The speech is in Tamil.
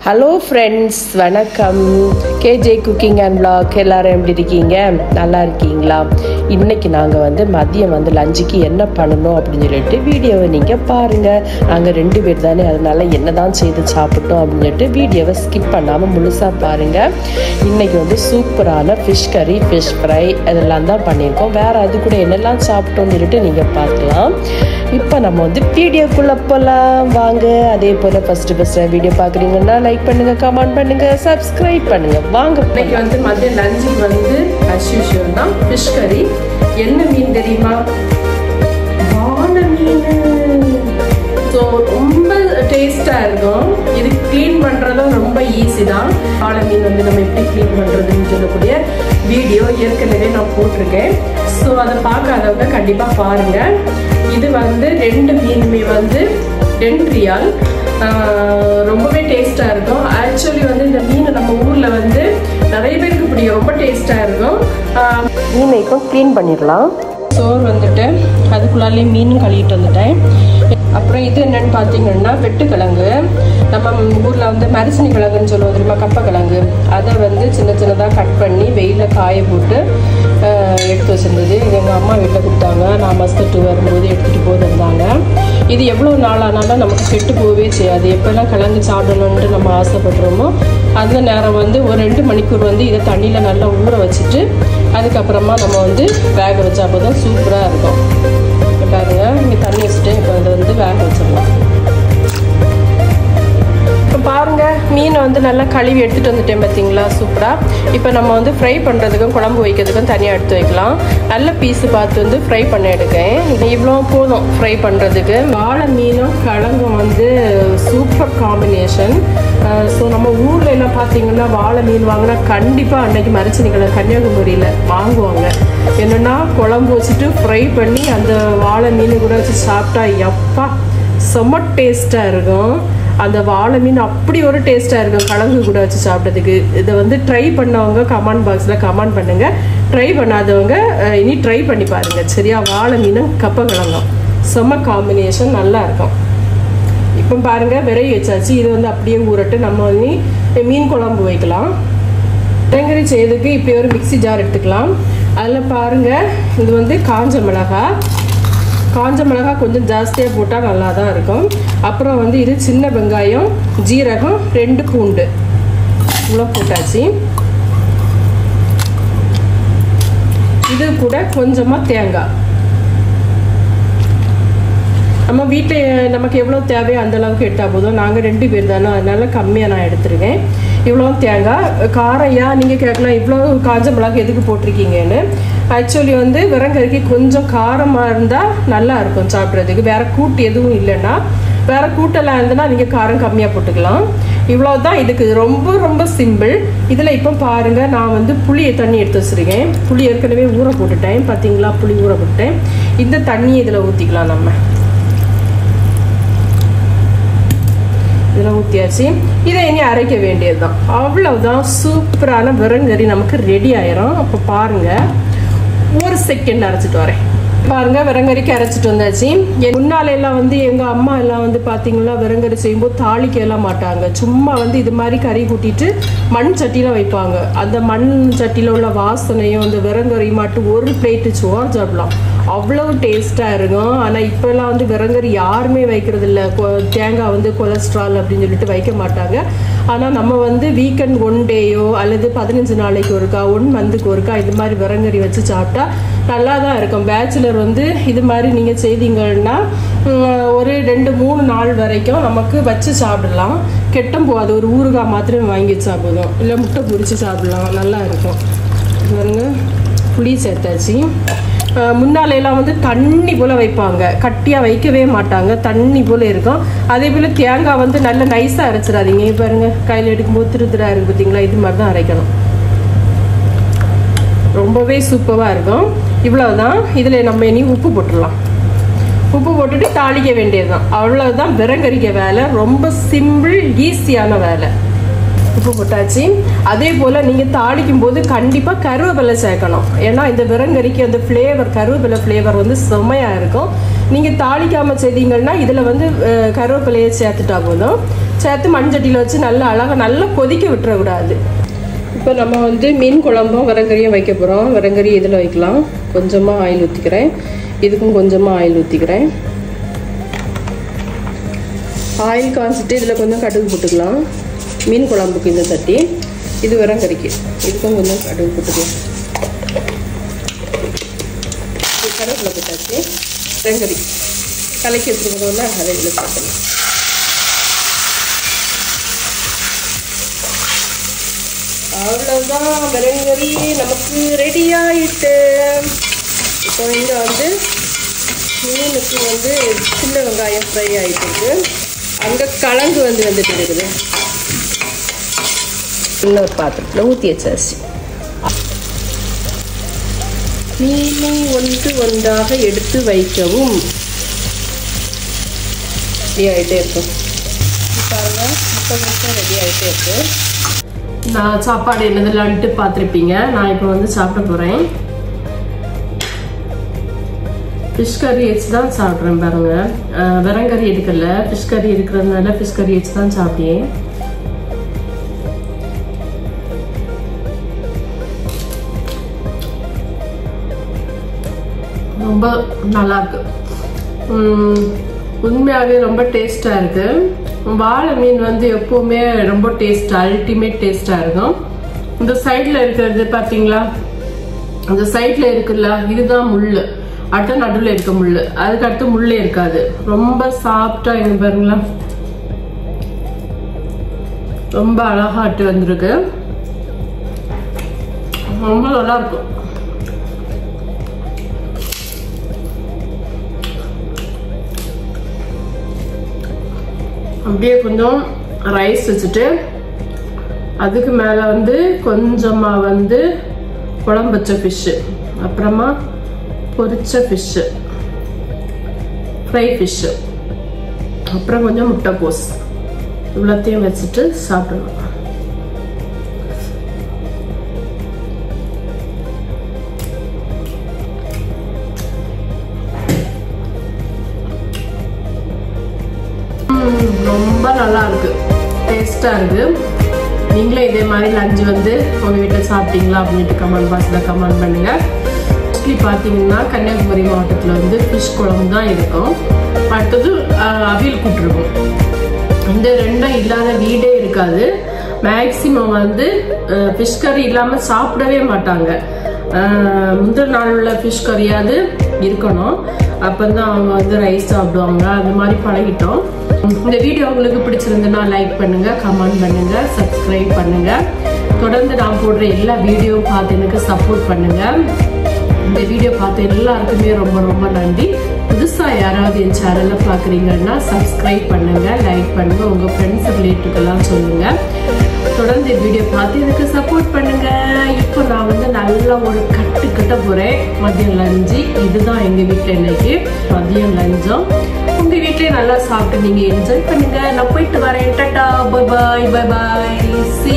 ஹலோ ஃப்ரெண்ட்ஸ், வணக்கம். K J cooking and vlog. எல்லாரும் எப்படி இருக்கீங்க? நல்லா இருக்கீங்களா? இன்றைக்கி நாங்கள் மதியம் லஞ்சுக்கு என்ன பண்ணணும் அப்படின்னு சொல்லிட்டு வீடியோவை நீங்கள் பாருங்கள். நாங்கள் 2 பேர் தானே, அதனால என்ன தான் செய்து சாப்பிட்டோம் அப்படின்னு சொல்லிட்டு வீடியோவை ஸ்கிப் பண்ணாமல் முழுசாக பாருங்கள். இன்றைக்கி சூப்பரான ஃபிஷ் கறி, ஃபிஷ் ஃப்ரை அதெல்லாம் தான் பண்ணியிருக்கோம். வேறு அது கூட என்னெல்லாம் சாப்பிட்டோன்னு சொல்லிட்டு நீங்கள் பார்க்கலாம். இப்போ நம்ம வீடியோக்குள்ளே போகலாம் வாங்க. அதே போல் ஃபஸ்ட்டு வீடியோ பார்க்குறீங்கன்னா லைக் பண்ணுங்கள், கமெண்ட் பண்ணுங்கள், சப்ஸ்கிரைப் பண்ணுங்கள். வாங்க. இன்னைக்கு மதியம் லஞ்சுக்கு as usual தான் ஃபிஷ் கறி. என்ன மீன் தெரியுமா? வாழை மீன். ஸோ ரொம்ப டேஸ்டாக இருக்கும். இது க்ளீன் பண்ணுறதும் ரொம்ப ஈஸி தான். வாழை மீன் நம்ம எப்படி க்ளீன் பண்ணுறதுன்னு சொல்லக்கூடிய வீடியோ ஏற்கனவே நான் போட்டிருக்கேன். ஸோ அதை பார்க்காதவங்க கண்டிப்பாக பாருங்கள். இது 2 மீனுமே 2 ரியால். ரொம்பவே டேஸ்டாக இருக்கும். ஆக்சுவலி இந்த மீன் நம்ம ஊரில் நிறைய பேருக்கு பிடிக்கும். ரொம்ப டேஸ்டாக இருக்கும். மீனை இப்போ க்ளீன் பண்ணிடலாம். சோறு அதுக்குள்ளாலே மீன் கழுவிட்டு வந்துட்டேன். அப்புறம் இது என்னன்னு பார்த்தீங்கன்னா வெட்டுக்கிழங்கு. நம்ம ஊரில் மரிசினி கிழங்குன்னு சொல்லுவோம் தெரியுமா, கப்பக்கிழங்கு. அதை சின்ன சின்னதாக கட் பண்ணி வெயிலில் காய போட்டு எடுத்து வச்சுருந்தது. எங்கள் அம்மா வீட்டில் கொடுத்தாங்க. நான் மஸ்கட்டு வரும்போது எடுத்துகிட்டு போயிருந்தாங்க. இது எவ்வளோ நாளானாலும் நமக்கு கெட்டு போகவே செய்யாது. எப்போல்லாம் கிழங்கு சாப்பிடணுன்ட்டு நம்ம ஆசைப்படுறோமோ அந்த நேரம் ஒரு 2 மணிக்கூர் இதை தண்ணியில் நல்லா ஊற வச்சுட்டு அதுக்கப்புறமா நம்ம வேக வச்சா அப்போதான் சூப்பராக இருக்கும். பாருங்க, இங்கே தண்ணி வச்சுட்டு இப்போ அதை வேக வச்சிடலாம். இப்போ பாருங்கள், மீனை நல்லா கழுவி எடுத்துகிட்டு வந்துட்டேன் பார்த்தீங்களா, சூப்பராக. இப்போ நம்ம ஃப்ரை பண்ணுறதுக்கும் குழம்பு வைக்கிறதுக்கும் தனியாக எடுத்து வைக்கலாம். நல்ல பீஸு பார்த்து ஃப்ரை பண்ண எடுக்கேன். இவ்வளோ போதும் ஃப்ரை பண்ணுறதுக்கு. வாழை மீனும் கிழங்கும் சூப்பர் காம்பினேஷன். ஸோ நம்ம ஊரில் எல்லாம் பார்த்தீங்கன்னா வாழை மீன் வாங்கினா கண்டிப்பாக அன்றைக்கி மரிச்சினி கிழங்கு கன்னியாகுமரியில் வாங்குவாங்க. என்னென்னா குழம்பு வச்சுட்டு ஃப்ரை பண்ணி அந்த வாழை மீன் கூட வச்சு சாப்பிட்டா எப்பா செம்ம டேஸ்ட்டாக இருக்கும். அந்த வாழை மீன் அப்படி ஒரு டேஸ்ட்டாக இருக்கும் கிழங்கு கூட வச்சு சாப்பிட்றதுக்கு. இதை ட்ரை பண்ணவங்க கமெண்ட் பாக்ஸில் கமெண்ட் பண்ணுங்கள். ட்ரை பண்ணாதவங்க இனி ட்ரை பண்ணி பாருங்கள். சரியா? வாழை மீனும் கப்பக்கிழங்கும் செம்ம காம்பினேஷன், நல்லா இருக்கும். இப்போ பாருங்கள், விரைவி வச்சாச்சு. இது அப்படியே ஊறட்டு நம்ம மீன் குழம்பு வைக்கலாம். விரங்கறி செய்யறதுக்கு இப்படி ஒரு மிக்சி ஜார் எடுத்துக்கலாம். அதில் பாருங்கள், இது காஞ்ச மிளகாய் கொஞ்சம் ஜாஸ்தியாக போட்டால் நல்லா தான் இருக்கும். அப்புறம் இது சின்ன வெங்காயம், ஜீரகம், 2 பூண்டு இவ்வளோ போட்டாச்சு. இது கூட கொஞ்சமாக தேங்காய். நம்ம வீட்டில் நமக்கு எவ்வளோ தேவையோ அந்தளவுக்கு எடுத்தால் போதும். நாங்கள் 2 பேர் தானே, அதனால கம்மியாக நான் எடுத்துருக்கேன். இவ்வளோ தேங்காய். காரையா நீங்கள் கேட்கலாம், இவ்வளோ காஞ்ச மிளகாய் எதுக்கு போட்டிருக்கீங்கன்னு. ஆக்சுவலி விரங்கறிக்கு கொஞ்சம் காரமாக இருந்தால் நல்லா இருக்கும் சாப்பிட்றதுக்கு. வேறு கூட்டு எதுவும் இல்லைன்னா, வேறு கூட்டெல்லாம் இருந்ததுன்னா நீங்கள் காரம் கம்மியாக போட்டுக்கலாம். இவ்வளோ தான் இதுக்கு. ரொம்ப ரொம்ப சிம்பிள். இதில் இப்போ பாருங்கள், நான் புளியை தண்ணி எடுத்து வச்சுருக்கேன். புளி ஏற்கனவே ஊற போட்டுட்டேன் பார்த்தீங்களா, புளி ஊற போட்டுட்டேன். இந்த தண்ணியை இதில் ஊற்றிக்கலாம். நம்ம இதில் ஊற்றியாச்சு. இதை இனி அரைக்க வேண்டியது தான். அவ்வளவுதான். சூப்பரான விரங்கறி நமக்கு ரெடி ஆயிரும். அப்போ பாருங்கள், ஒரு செகண்ட் அரைச்சிட்டு வரேன். பாருங்கள், விரங்கறிக்கு அரைச்சிட்டு வந்தாச்சு. முன்னால எல்லாம் எங்கள் அம்மா எல்லாம் பார்த்தீங்கன்னா விரங்கறி செய்யும்போது தாளிக்க எல்லாம் மாட்டாங்க. சும்மா இது மாதிரி கறி கூட்டிட்டு மண் சட்டியில் வைப்பாங்க. அந்த மண் சட்டியில் உள்ள வாசனையும் அந்த விரங்கறி மட்டும் ஒரு பிளேட்டு சோறு சாப்பிடலாம். அவ்வளோ டேஸ்ட்டாக இருக்கும். ஆனால் இப்போல்லாம் விரங்கறி யாருமே வைக்கிறது இல்லை. தேங்காய் கொலஸ்ட்ரால் அப்படின்னு சொல்லிட்டு வைக்க மாட்டாங்க. ஆனால் நம்ம வீக்கெண்ட் 1 டேயோ அல்லது 15 நாளைக்கு ஒருக்கா 1 மந்த்துக்கு ஒருக்கா இது மாதிரி விரங்கறி வச்சு சாப்பிட்டா நல்லா தான் இருக்கும். பேச்சுலர் இது மாதிரி நீங்கள் செய்தீங்கன்னா ஒரு 2-3 நாள் வரைக்கும் நமக்கு வச்சு சாப்பிடலாம். கெட்டும் போகாது. ஒரு ஊறுகாய் மாத்திரம் வாங்கி சாப்பிடுவோம், இல்லை முட்டை பொரிச்சு சாப்பிடலாம், நல்லா இருக்கும். பாருங்க, புளி சேர்த்தாச்சு. முன்னாலெல்லாம் தண்ணி போல் வைப்பாங்க, கட்டியாக வைக்கவே மாட்டாங்க, தண்ணி போல் இருக்கும். அதே போல் தேங்காய் நல்லா நைஸாக அரைச்சிடாதீங்க. பாருங்கள், கையில் எடுக்கும்போது திருத்திராக இருக்குது பார்த்தீங்களா, இது மாதிரி தான் அரைக்கணும். ரொம்பவே சூப்பராக இருக்கும். இவ்வளோதான். இதில் நம்ம இனி உப்பு போட்டுடலாம். உப்பு போட்டுட்டு தாளிக்க வேண்டியது தான். அவ்வளோதான் விரங்கறிக்க வேலை. ரொம்ப சிம்பிள், ஈஸியான வேலை. உப்பு போட்டாச்சு. அதே போல் நீங்கள் தாளிக்கும் போது கண்டிப்பாக கருவேப்பிலை சேர்க்கணும். ஏன்னா இந்த விரங்கரிக்கு அந்த ஃப்ளேவர், கருவேப்பிலை ஃப்ளேவர் வந்து செம்மையாக இருக்கும். நீங்கள் தாளிக்காமல் செய்தீங்கன்னா இதில் வந்து கருவேப்பிலையை சேர்த்துட்டா போதும். சேர்த்து மண்சட்டியில் வச்சு நல்லா கொதிக்க விட்டுறக்கூடாது. இப்போ நம்ம வந்து மீன் குழம்பும் விரங்கரியும் வைக்க போகிறோம். விரங்கரி இதில் வைக்கலாம். கொஞ்சமாக ஆயில் ஊற்றிக்கிறேன். இதுக்கும் கொஞ்சமாக ஆயில் ஊற்றிக்கிறேன். ஆயில் காய்ச்சிட்டு இதில் கொஞ்சம் கடுகு போட்டுக்கலாம். மீன் குழம்புக்கு இந்த தட்டி, இது விரங்கரிக்கு இதுக்கும் கொஞ்சம் கடுகு போட்டுக்கலாம். இது கருவேப்பிலை போட்டாச்சு. விரங்கரி கலக்கி வச்சுருக்கோம்னா அதை இதில் போட்டுக்கலாம். அவ்வளோதான், விரங்கரி நமக்கு ரெடி ஆகிட்டு. இப்போ இங்கே வந்து மீனுக்கு வந்து சின்ன வெங்காயம் ஃப்ரை ஆகிட்டு இருக்கு. அங்கே கிழங்கு வந்துட்டு இருக்குது. இன்னொரு பாத்திரத்தில் ஊற்றி வச்சாச்சு. மீனை ஒன்றாக எடுத்து வைக்கவும். ரெடி ஆகிட்டே இருக்கும். பாருங்க, 30 நிமிஷம் ரெடி ஆகிட்டே இருக்கு. நான் சாப்பாடு என்னதுலான்ட்டு பார்த்துருப்பீங்க. நான் இப்போ வந்து சாப்பிட போகிறேன். ஃபிஷ் கறி வச்சு தான் சாப்பிட்றேன் பாருங்க. விரங்கறி எடுக்கல, ஃபிஷ் கறி இருக்கிறதுனால ஃபிஷ் கறி வச்சு தான் சாப்பிட்டேன். ரொம்ப நல்லா இருக்கு. உண்மையாகவே ரொம்ப டேஸ்டாக இருக்கு. வாழை மீன் வந்து எப்பவுமே ரொம்ப டேஸ்டாக, அல்டிமேட் டேஸ்டாக இருக்கும். இந்த சைடில் இருக்கிறது பார்த்தீங்களா, அந்த சைடில் இருக்குல்ல, இதுதான் முள். அடுத்த நடுவில் இருக்க முள், அதுக்கு அடுத்து முள்ளே இருக்காது. ரொம்ப சாஃப்டா இங்க பாருங்களா, ரொம்ப அழகாட்டு வந்திருக்கு. ரொம்ப நல்லா இருக்கும். அப்படியே கொஞ்சம் ரைஸ் வச்சுட்டு அதுக்கு மேல வந்து கொஞ்சமா வந்து குழம்பு வச்ச ஃபிஷ், அப்புறமா பொரிச்ச ஃபிஷ், ஃப்ரை ஃபிஷ், அப்புறம் கொஞ்சம் முட்டைக்கோஸ், இவ்வளோத்தையும் வச்சுட்டு சாப்பிடணும். ரொம்ப நல்லா இருக்கு, டேஸ்டா இருக்கு. நீங்களே இதே மாதிரி லஞ்ச் வந்து உங்க வீட்டில் சாப்பிட்டீங்களா அப்படின்ட்டு கமெண்ட் பாக்ஸில் கமெண்ட் பண்ணுங்க. மோஸ்ட்லி பார்த்தீங்கன்னா கன்னியாகுமரி மாவட்டத்தில் வந்து ஃபிஷ் குழம்பு தான் இருக்கும். அடுத்தது அவியல் கூட்டிருக்கும். இந்த ரெண்டும் இல்லாத வீடே இருக்காது. மேக்சிமம் வந்து ஃபிஷ் கறி இல்லாமல் சாப்பிடவே மாட்டாங்க. முந்தின நாள் உள்ள ஃபிஷ் கறியாவது இருக்கணும், அப்பந்தான் அவங்க வந்து ரைஸ் சாப்பிடுவாங்க. அந்த மாதிரி பழகிட்டோம். இந்த வீடியோ உங்களுக்கு பிடிச்சிருந்துன்னா லைக் பண்ணுங்க, கமெண்ட் பண்ணுங்க, சப்ஸ்கிரைப் பண்ணுங்க. தொடர்ந்து நான் போடுற எல்லா வீடியோ பார்த்து எனக்கு சப்போர்ட் பண்ணுங்க. இந்த வீடியோ பார்த்த எல்லாருக்குமே ரொம்ப ரொம்ப நன்றி. புதுசாக யாராவது என் சேனலை பார்க்குறீங்கன்னா சப்ஸ்கிரைப் பண்ணுங்க, லைக் பண்ணுங்க, உங்கள் ஃப்ரெண்ட்ஸ் ரிலேட்டிவ்க்கெல்லாம் சொல்லுங்க. தொடர்ந்து வீடியோ பார்த்து எனக்கு சப்போர்ட் பண்ணுங்க. இப்போ நான் வந்து நல்லா ஒரு கட்ட போகிறேன். மதியம் லஞ்சு இதுதான் எங்கள் வீட்டில் இன்னைக்கு மதியம் லஞ்சம். உங்கள் வீட்டிலே நல்லா சாப்பிட்டு நீங்கள் என்ஜாய் பண்ணுங்க. நான் போயிட்டு வரேன். Tata, bye bye, bye bye, C